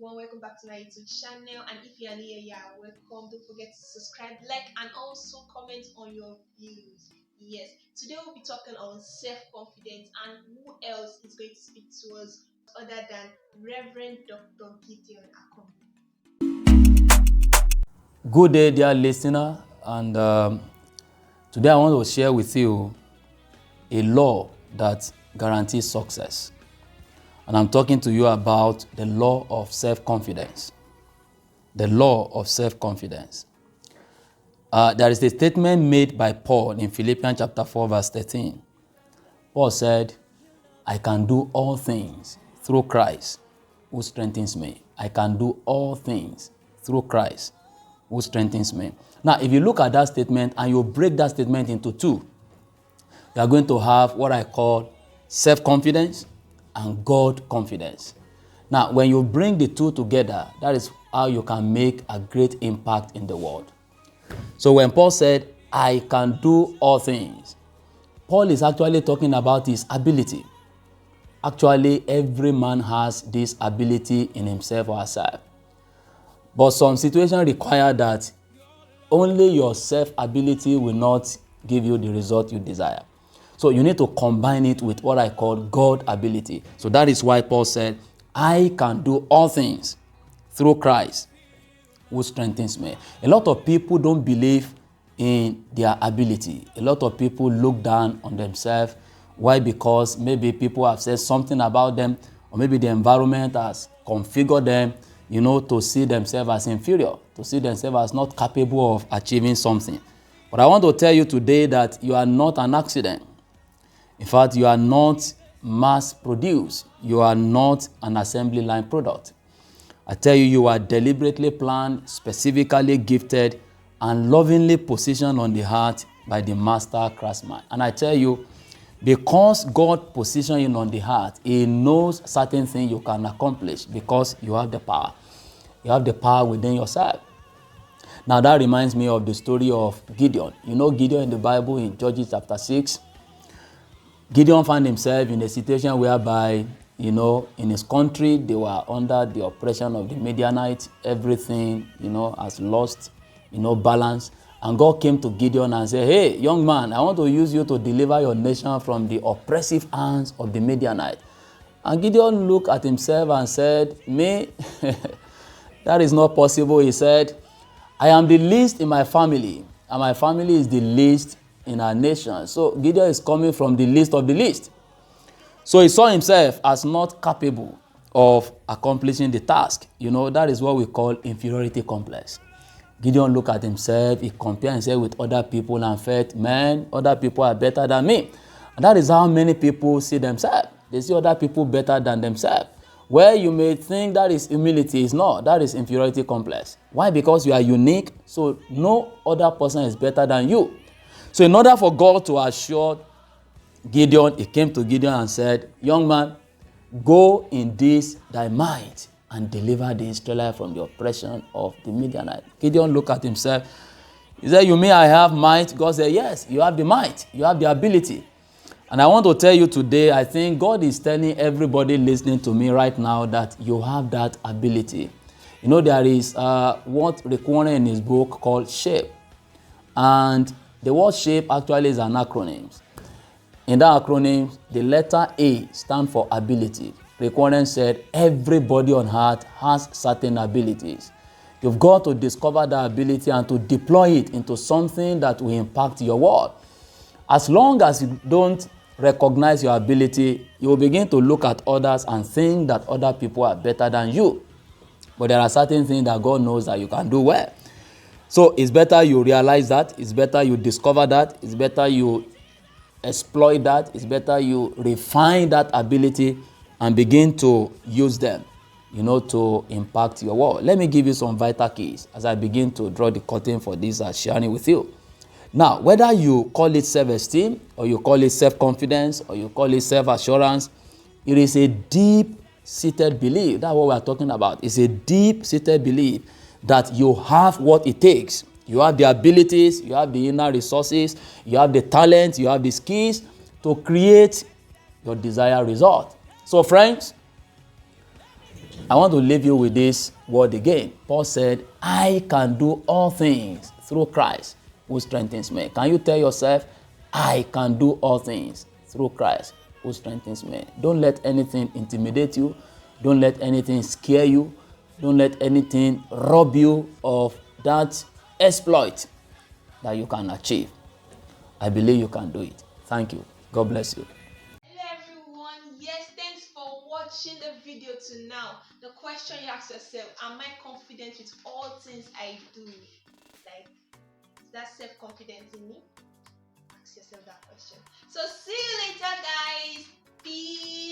everyone. Welcome back to my YouTube channel. And if you are new here, welcome. Don't forget to subscribe, like, and also comment on your views. Yes, today we'll be talking on self-confidence, and who else is going to speak to us other than Reverend Dr. Gideon Akon. Good day, dear listener, and today I want to share with you a law that guarantees success. And I'm talking to you about the law of self-confidence. The law of self-confidence. There is a statement made by Paul in Philippians chapter 4, verse 13. Paul said, I can do all things through Christ who strengthens me. I can do all things through Christ who strengthens me. Now, if you look at that statement and you break that statement into two, you are going to have what I call self-confidence and God confidence. Now, when you bring the two together, that is how you can make a great impact in the world. So when Paul said, I can do all things, Paul is actually talking about his ability. Actually, every man has this ability in himself or herself. But some situations require that only your self-ability will not give you the result you desire. So you need to combine it with what I call God ability. So that is why Paul said, I can do all things through Christ who strengthens me. A lot of people don't believe in their ability. A lot of people look down on themselves. Why? Because maybe people have said something about them, or maybe the environment has configured them, to see themselves as inferior, to see themselves as not capable of achieving something. But I want to tell you today that you are not an accident. In fact, you are not mass-produced. You are not an assembly line product. I tell you, you are deliberately planned, specifically gifted, and lovingly positioned on the heart by the master craftsman. And I tell you, because God positioned you on the heart, He knows certain things you can accomplish because you have the power. You have the power within yourself. Now that reminds me of the story of Gideon. You know Gideon in the Bible in Judges chapter 6. Gideon found himself in a situation whereby, in his country, they were under the oppression of the Midianites. Everything, has lost, balance. And God came to Gideon and said, hey, young man, I want to use you to deliver your nation from the oppressive hands of the Midianites. And Gideon looked at himself and said, me, that is not possible. He said, I am the least in my family, and my family is the least in our nation. So Gideon is coming from the least of the least. So he saw himself as not capable of accomplishing the task. That is what we call inferiority complex. Gideon looked at himself, he compared himself with other people and felt, man, other people are better than me. And that is how many people see themselves. They see other people better than themselves. Where you may think that is humility, is not. That is inferiority complex. Why? Because you are unique, so no other person is better than you. So in order for God to assure Gideon, He came to Gideon and said, young man, go in this thy might and deliver the Israelites from the oppression of the Midianites. Gideon looked at himself. He said, you mean I have might? God said, yes, you have the might. You have the ability. And I want to tell you today, I think God is telling everybody listening to me right now that you have that ability. There is what Rick Warren in his book called SHAPE. And the word SHAPE actually is an acronym. In that acronym, the letter A stands for ability. Rick Warren said, everybody on earth has certain abilities. You've got to discover that ability and to deploy it into something that will impact your world. As long as you don't recognize your ability, you will begin to look at others and think that other people are better than you. But there are certain things that God knows that you can do well. So it's better you realize that. It's better you discover that. It's better you exploit that. It's better you refine that ability and begin to use them, to impact your world. Let me give you some vital keys as I begin to draw the curtain for this sharing with you. Now, whether you call it self-esteem, or you call it self-confidence, or you call it self-assurance, it is a deep-seated belief. That's what we are talking about. It's a deep-seated belief that you have what it takes. You have the abilities, you have the inner resources, you have the talent, you have the skills to create your desired result. So friends, I want to leave you with this word again. Paul said, I can do all things through Christ who strengthens me. Can you tell yourself, I can do all things through Christ who strengthens me? Don't let anything intimidate you. Don't let anything scare you. Don't let anything rob you of that exploit that you can achieve. I believe you can do it. Thank you. God bless you. Hello everyone. Yes, thanks for watching the video to now. The question you ask yourself, am I confident with all things I do? Like, is that self-confidence in me? Ask yourself that question. So see you later, guys. Peace.